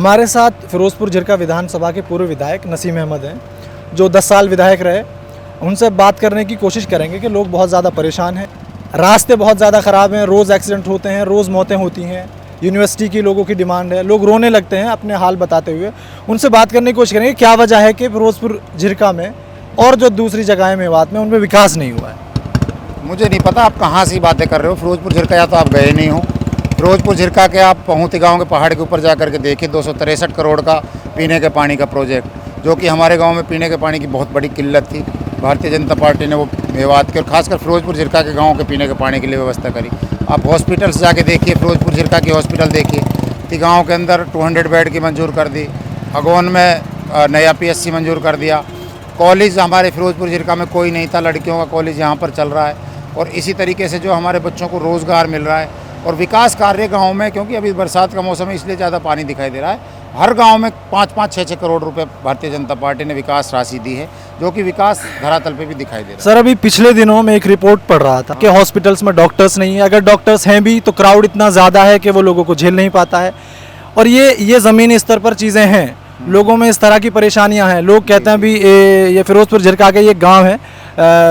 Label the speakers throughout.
Speaker 1: हमारे साथ फिरोजपुर झिरका विधानसभा के पूर्व विधायक नसीम अहमद हैं, जो 10 साल विधायक रहे। उनसे बात करने की कोशिश करेंगे कि लोग बहुत ज़्यादा परेशान हैं, रास्ते बहुत ज़्यादा ख़राब हैं, रोज़ एक्सीडेंट होते हैं, रोज़ मौतें होती हैं। यूनिवर्सिटी की लोगों की डिमांड है, लोग रोने लगते हैं अपने हाल बताते हुए। उनसे बात करने की कोशिश करेंगे क्या वजह है कि फिरोजपुर झिरका में और जो दूसरी जगहें मेवात में उनमें विकास नहीं हुआ है।
Speaker 2: मुझे नहीं पता आप कहाँ से बातें कर रहे हो। फिरोजपुर झिरका या तो आप गए नहीं हो। फिरोजपुर झिरका के आप पहुँती गाँव के पहाड़ के ऊपर जा करके देखिए 263 करोड़ का पीने के पानी का प्रोजेक्ट, जो कि हमारे गांव में पीने के पानी की बहुत बड़ी किल्लत थी। भारतीय जनता पार्टी ने वो मेवात के और खासकर फिरोजपुर झिरका के गाँव के पीने के पानी के लिए व्यवस्था करी। आप हॉस्पिटल्स जाके देखिए, फिरोजपुर झिरका की हॉस्पिटल देखिए। ती गाँव के अंदर 200 बेड की मंजूर कर दी। अगौन में नया PSC मंजूर कर दिया। कॉलेज हमारे फिरोजपुर झिरका में कोई नहीं था, लड़कियों का कॉलेज यहाँ पर चल रहा है। और इसी तरीके से जो हमारे बच्चों को रोज़गार मिल रहा है और विकास कार्य गांव में, क्योंकि अभी बरसात का मौसम है इसलिए ज़्यादा पानी दिखाई दे रहा है। हर गांव में 5-5, 6-6 करोड़ रुपए भारतीय जनता पार्टी ने विकास राशि दी है, जो कि विकास धरातल पे भी दिखाई दे रहा है।
Speaker 1: सर, अभी पिछले दिनों में एक रिपोर्ट पढ़ रहा था कि हॉस्पिटल्स में डॉक्टर्स नहीं है। अगर डॉक्टर्स हैं भी तो क्राउड इतना ज़्यादा है कि वो लोगों को झेल नहीं पाता है। और ये ज़मीनी स्तर पर चीज़ें हैं, लोगों में इस तरह की परेशानियां हैं। लोग कहते हैं भी ये फिरोजपुर झिरका का ये गांव है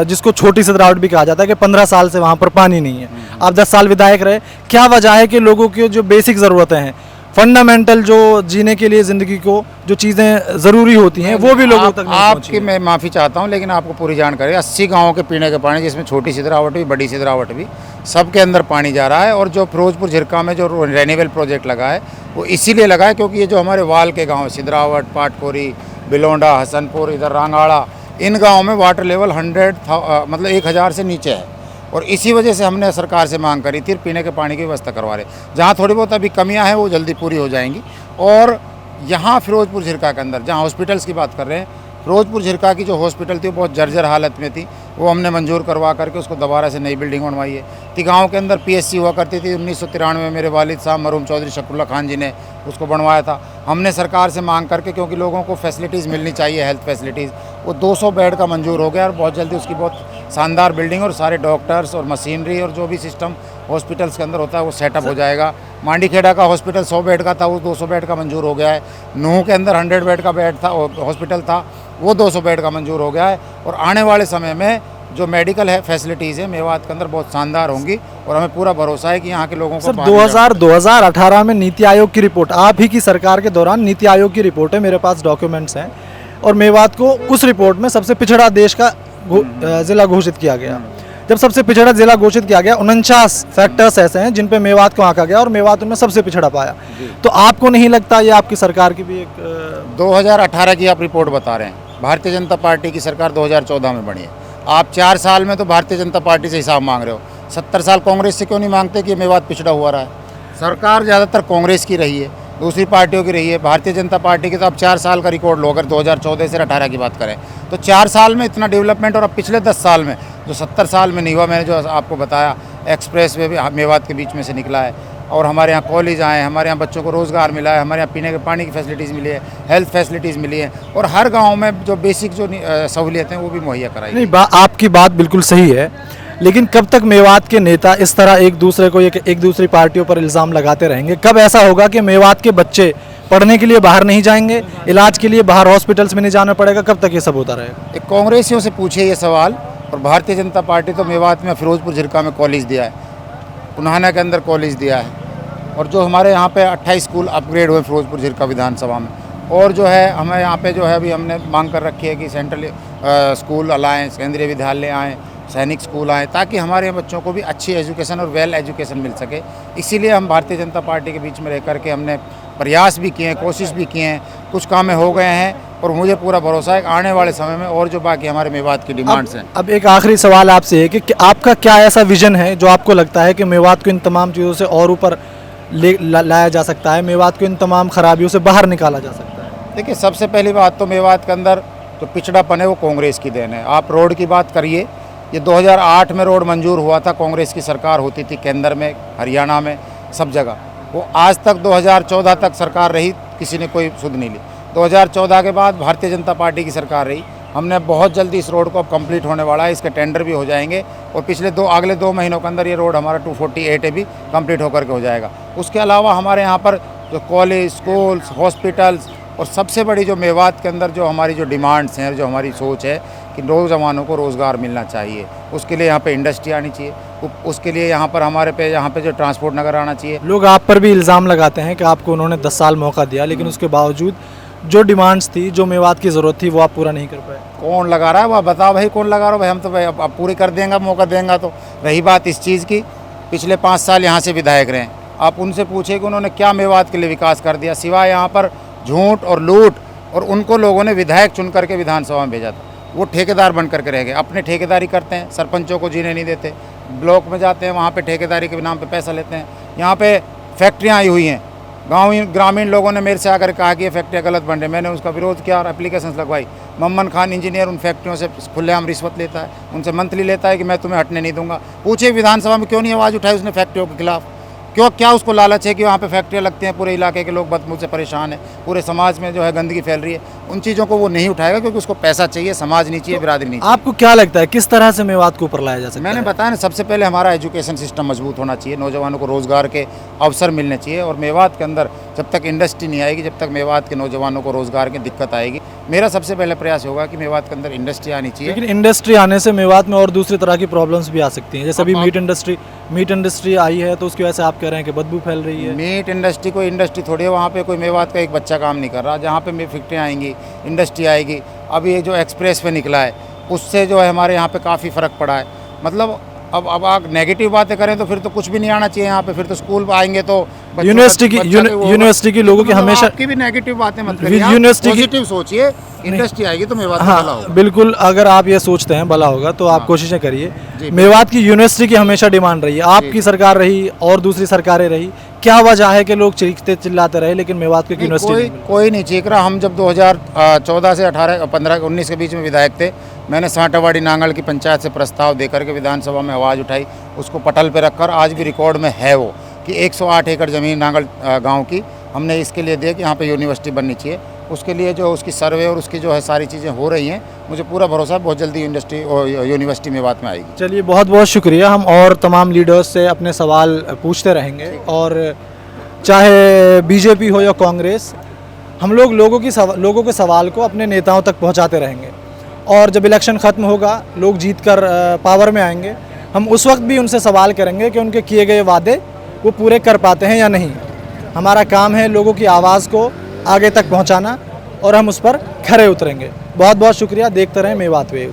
Speaker 1: जिसको छोटी सदरावट भी कहा जाता है कि 15 साल से वहाँ पर पानी नहीं है। आप 10 साल विधायक रहे, क्या वजह है कि लोगों की जो बेसिक ज़रूरतें हैं, फंडामेंटल जो जीने के लिए ज़िंदगी को जो चीज़ें ज़रूरी होती हैं वो भी लोगों तक नहीं पहुंची?
Speaker 2: आपकी मैं माफ़ी चाहता हूं, लेकिन आपको पूरी जानकारी 80 गाँवों के पीने के पानी, जिसमें छोटी सिदरावट भी बड़ी सिदरावट भी, सबके अंदर पानी जा रहा है। और जो फिरोजपुर झिरका में जो रेन्यूएबल प्रोजेक्ट लगा है वो इसीलिए लगा है क्योंकि ये जो हमारे वाल के गाँव सिदरावट, पाटकोरी, बिलोंडा, हसनपुर, इधर रांगाड़ा, इन गाँवों में वाटर लेवल 1000 से नीचे है। और इसी वजह से हमने सरकार से मांग करी थी पीने के पानी की व्यवस्था करवा रहे। जहाँ थोड़ी बहुत अभी कमियां हैं वो जल्दी पूरी हो जाएंगी। और यहाँ फिरोजपुर झिरका के अंदर जहाँ हॉस्पिटल्स की बात कर रहे हैं, फिरोजपुर झिरका की जो हॉस्पिटल थी वो बहुत जर्जर हालत में थी, वो हमने मंजूर करवा करके उसको दोबारा से नई बिल्डिंग बनवाई है। ती गाँव के अंदर PSC हुआ करती थी 1993 में, मेरे वालिद साहब मरहूम चौधरी शकरुल्ला खान जी ने उसको बनवाया था। हमने सरकार से मांग करके, क्योंकि लोगों को फैसिलिटीज़ मिलनी चाहिए, हेल्थ फैसिलिटीज़, वो 200 बेड का मंजूर हो गया और बहुत जल्दी उसकी बहुत शानदार बिल्डिंग और सारे डॉक्टर्स और मशीनरी और जो भी सिस्टम हॉस्पिटल्स के अंदर होता है वो सेटअप हो जाएगा। मांडीखेड़ा का हॉस्पिटल 100 बेड का था, वो 200 बेड का मंजूर हो गया है। नूह के अंदर 100 बेड का बेड था, हॉस्पिटल था, वो 200 बेड का मंजूर हो गया है। और आने वाले समय में जो मेडिकल है फैसिलिटीज़ है मेवात के अंदर बहुत शानदार होंगी और हमें पूरा भरोसा है कि यहाँ के लोगों को।
Speaker 1: 2018 में नीति आयोग की रिपोर्ट, आप ही की सरकार के दौरान नीति आयोग की रिपोर्ट है, मेरे पास डॉक्यूमेंट्स हैं, और मेवात को उस रिपोर्ट में सबसे पिछड़ा देश का ज़िला घोषित किया गया। जब सबसे पिछड़ा ज़िला घोषित किया गया, 49 फैक्टर्स ऐसे हैं जिन पे मेवात को आंका गया और मेवात उनमें सबसे पिछड़ा पाया। तो आपको नहीं लगता ये आपकी सरकार की भी एक
Speaker 2: 2018 की आप रिपोर्ट बता रहे हैं? भारतीय जनता पार्टी की सरकार 2014 में बनी है। आप 4 साल में तो भारतीय जनता पार्टी से हिसाब मांग रहे हो। 70 साल कांग्रेस से क्यों नहीं मांगते कि मेवात पिछड़ा हुआ रहा है? सरकार ज़्यादातर कांग्रेस की रही है, दूसरी पार्टियों की रही है। भारतीय जनता पार्टी के तो अब 4 साल का रिकॉर्ड लो, अगर 2014 से 18 की बात करें तो 4 साल में इतना डेवलपमेंट। और अब पिछले 10 साल में जो 70 साल में नहीं हुआ, मैंने जो आपको बताया, एक्सप्रेस वे भी मेवात के बीच में से निकला है और हमारे यहाँ कॉलेज आए, हमारे यहाँ बच्चों को रोज़गार मिला है, हमारे यहाँ पीने के पानी की फैसिलिटीज़ मिली है, हेल्थ फैसिलिटीज़ मिली है और हर गाँव में जो बेसिक जो सहूलियतें हैं वो भी मुहैया कराई।
Speaker 1: नहीं, आपकी बात बिल्कुल सही है, लेकिन कब तक मेवात के नेता इस तरह एक दूसरे को एक दूसरी पार्टियों पर इल्ज़ाम लगाते रहेंगे? कब ऐसा होगा कि मेवात के बच्चे पढ़ने के लिए बाहर नहीं जाएंगे, इलाज के लिए बाहर हॉस्पिटल्स में नहीं जाना पड़ेगा? कब तक ये सब होता रहेगा?
Speaker 2: एक कांग्रेसियों से पूछिए ये सवाल। और भारतीय जनता पार्टी तो मेवात में फिरोजपुर झिरका में कॉलेज दिया है, उन्हाना के अंदर कॉलेज दिया है, और जो हमारे यहाँ पे 28 स्कूल अपग्रेड हुए फिरोजपुर झिरका विधानसभा में। और जो है हमें यहाँ पे जो है अभी हमने मांग कर रखी है कि सेंट्रल स्कूल लाएँ, केंद्रीय विद्यालय आएँ, सैनिक स्कूल आएँ, ताकि हमारे यहाँ बच्चों को भी अच्छी एजुकेशन और वेल एजुकेशन मिल सके। इसीलिए हम भारतीय जनता पार्टी के बीच में रह करके हमने प्रयास भी किए हैं, कोशिश भी किए हैं, कुछ काम हो गए हैं और मुझे पूरा भरोसा है आने वाले समय में और जो बाकी हमारे मेवात की डिमांड्स हैं।
Speaker 1: अब एक आखिरी सवाल आपसे है कि आपका क्या ऐसा विजन है जो आपको लगता है कि मेवात को इन तमाम चीज़ों से और ऊपर लाया जा सकता है, मेवात को इन तमाम खराबियों से बाहर निकाला जा सकता है?
Speaker 2: देखिए, सबसे पहली बात तो मेवात के अंदर जो पिछड़ापन है वो कांग्रेस की देन है। आप रोड की बात करिए, ये 2008 में रोड मंजूर हुआ था, कांग्रेस की सरकार होती थी, केंद्र में, हरियाणा में, सब जगह। वो आज तक 2014 तक सरकार रही, किसी ने कोई सुध नहीं ली। 2014 के बाद भारतीय जनता पार्टी की सरकार रही, हमने बहुत जल्दी इस रोड को अब कंप्लीट होने वाला है, इसके टेंडर भी हो जाएंगे और अगले 2 महीनों के अंदर ये रोड हमारा 248 भी कंप्लीट होकर के हो जाएगा। उसके अलावा हमारे यहाँ पर जो कॉलेज, स्कूल्स, हॉस्पिटल्स, और सबसे बड़ी जो मेवात के अंदर जो हमारी जो डिमांड्स हैं, जो हमारी सोच है कि नौजवानों को रोज़गार मिलना चाहिए, उसके लिए यहाँ पे इंडस्ट्री आनी चाहिए, उसके लिए यहाँ पर हमारे पे यहाँ पे जो ट्रांसपोर्ट नगर आना चाहिए।
Speaker 1: लोग आप पर भी इल्ज़ाम लगाते हैं कि आपको उन्होंने 10 साल मौका दिया, लेकिन उसके बावजूद जो डिमांड्स थी, जो मेवात की ज़रूरत थी, वो आप पूरा नहीं कर पाए।
Speaker 2: कौन लगा रहा है वह बताओ भाई, कौन लगा रहा है भाई? हम तो भाई अब पूरी कर देंगे, मौका देंगे। तो रही बात इस चीज़ की, पिछले 5 साल यहाँ से विधायक रहे, आप उनसे पूछे कि उन्होंने क्या मेवात के लिए विकास कर दिया, सिवाय यहाँ पर झूठ और लूट। और उनको लोगों ने विधायक चुन करके विधानसभा में भेजा था, वो ठेकेदार बन करके रह गए, अपने ठेकेदारी करते हैं, सरपंचों को जीने नहीं देते, ब्लॉक में जाते हैं, वहाँ पे ठेकेदारी के नाम पे पैसा लेते हैं। यहाँ पे फैक्ट्रियाँ आई हुई हैं, ग्रामीण लोगों ने मेरे से आकर कहा कि ये फैक्ट्रियाँ गलत बन रही, मैंने उसका विरोध किया और एप्लीकेशन लगवाई। मम्मन खान इंजीनियर उन फैक्ट्रियों से खुलेआम रिश्वत लेता है, उनसे मंथली लेता है कि मैं तुम्हें हटने नहीं दूंगा। पूछे विधानसभा में क्यों नहीं आवाज़ उठाई उसने फैक्ट्रियों के खिलाफ? क्यों? क्या उसको लालच है कि वहाँ पे फैक्ट्रियाँ लगती हैं, पूरे इलाके के लोग बदबू से परेशान हैं, पूरे समाज में जो है गंदगी फैल रही है, उन चीज़ों को वो नहीं उठाएगा क्योंकि उसको पैसा चाहिए, समाज नहीं चाहिए, बिरादरी नहीं चाहिए।
Speaker 1: आपको क्या लगता है किस तरह से मेवात को ऊपर लाया जा सकता
Speaker 2: मैंने
Speaker 1: है?
Speaker 2: बताया ना, सबसे पहले हमारा एजुकेशन सिस्टम मजबूत होना चाहिए, नौजवानों को रोज़गार के अवसर मिलने चाहिए। और मेवात के अंदर जब तक इंडस्ट्री नहीं आएगी, जब तक मेवात के नौजवानों को रोज़गार की दिक्कत आएगी, मेरा सबसे पहले प्रयास होगा कि मेवात के अंदर इंडस्ट्री आनी चाहिए।
Speaker 1: लेकिन इंडस्ट्री आने से मेवात में और दूसरी तरह की प्रॉब्लम्स भी आ सकती हैं, जैसे अभी मीट इंडस्ट्री आई है, तो उसकी वजह से आप कह रहे हैं कि बदबू फैल रही है।
Speaker 2: मीट इंडस्ट्री कोई इंडस्ट्री थोड़ी है, वहाँ पे कोई मेवात का एक बच्चा काम नहीं कर रहा। जहाँ पे फैक्ट्रियाँ आएंगी, इंडस्ट्री आएगी, अब ये जो एक्सप्रेस वे निकला है, उससे जो है हमारे यहाँ पे काफ़ी फ़र्क पड़ा है। मतलब अब आप नेगेटिव बातें करें तो फिर तो कुछ भी नहीं आना चाहिए यहाँ पे, फिर तो स्कूल आएंगे तो
Speaker 1: यूनिवर्सिटी की लोगों की हमेशा
Speaker 2: आपकी भी नेगेटिव बातें मत करिए,
Speaker 1: यूनिवर्सिटी की
Speaker 2: पॉजिटिव सोचिए, इंडस्ट्री आएगी तो मेवात का भला होगा।
Speaker 1: बिल्कुल, अगर आप ये सोचते हैं भला होगा तो आप कोशिशें करिए।
Speaker 2: जी,
Speaker 1: मेवात की यूनिवर्सिटी की हमेशा डिमांड रही है, आपकी सरकार रही और दूसरी सरकारें रही, क्या वजह है कि लोग चीखते चिल्लाते रहे लेकिन मेवात को यूनिवर्सिटी
Speaker 2: कोई नहीं चीख रहा। हम जब 2014 से 18, 15, 19 के बीच में विधायक थे, मैंने सांटावाड़ी नांगल की पंचायत से प्रस्ताव देकर के विधानसभा में आवाज़ उठाई, उसको पटल पे रखकर आज भी रिकॉर्ड में है वो कि 108 एकड़ ज़मीन नांगल गांव की हमने इसके लिए दिया कि यहाँ पे यूनिवर्सिटी बननी चाहिए। उसके लिए जो उसकी सर्वे और उसकी जो है सारी चीज़ें हो रही हैं, मुझे पूरा भरोसा है बहुत जल्दी यूनिवर्सिटी मेवात में आएगी।
Speaker 1: चलिए, बहुत बहुत शुक्रिया। हम और तमाम लीडर्स से अपने सवाल पूछते रहेंगे, और चाहे बीजेपी हो या कांग्रेस, हम लोग लोगों के सवाल को अपने नेताओं तक पहुंचाते रहेंगे। और जब इलेक्शन ख़त्म होगा, लोग जीत कर पावर में आएंगे, हम उस वक्त भी उनसे सवाल करेंगे कि उनके किए गए वादे वो पूरे कर पाते हैं या नहीं। हमारा काम है लोगों की आवाज़ को आगे तक पहुंचाना, और हम उस पर खरे उतरेंगे। बहुत बहुत शुक्रिया। देखते रहें मेवात वेव।